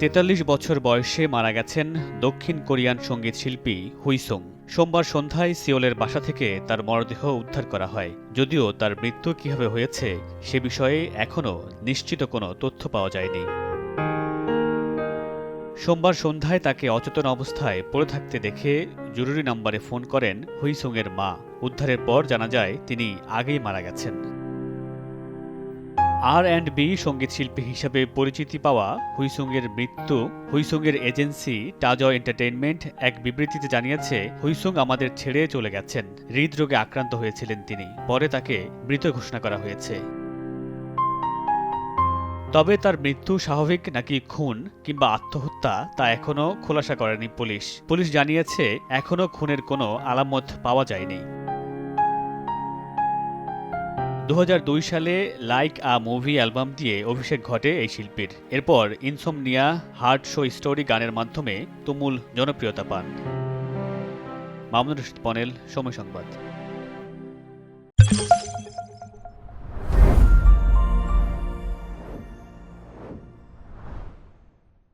৪৩ বছর বয়সে মারা গেছেন দক্ষিণ কোরিয়ান সঙ্গীত শিল্পী হুইসুং। সোমবার সন্ধ্যায় সিওলের বাসা থেকে তার মরদেহ উদ্ধার করা হয়। যদিও তার মৃত্যু কিভাবে হয়েছে সে বিষয়ে এখনও নিশ্চিত কোনো তথ্য পাওয়া যায়নি। সোমবার সন্ধ্যায় তাকে অচেতন অবস্থায় পড়ে থাকতে দেখে জরুরি নম্বরে ফোন করেন হুইসুংয়ের মা। উদ্ধারের পর জানা যায় তিনি আগেই মারা গেছেন। আর&বি সঙ্গীত শিল্পী হিসাবে পরিচিতি পাওয়া হুইসুংয়ের মৃত্যু হুইসুংয়ের এজেন্সি টাজয় এন্টারটেইনমেন্ট এক বিবৃতিতে জানিয়েছে, হুইসুং আমাদের ছেড়ে চলে গেছেন। হৃদরোগে আক্রান্ত হয়েছিলেন তিনি। পরে তাকে মৃত ঘোষণা করা হয়েছে। তবে তার মৃত্যু স্বাভাবিক নাকি খুন কিংবা আত্মহত্যা তা এখনও খোলাসা করেনি পুলিশ। পুলিশ জানিয়েছে এখনও খুনের কোনো আলামত পাওয়া যায়নি। ২০০২ সালে লাইক আ মুভি অ্যালবাম দিয়ে অভিষেক ঘটে এই শিল্পীর। এরপর ইনসমনিয়া, হার্ট শো স্টোরি গানের মাধ্যমে তুমুল জনপ্রিয়তা পান। মামুনুর রশীদ পনেল, সময় সংবাদ।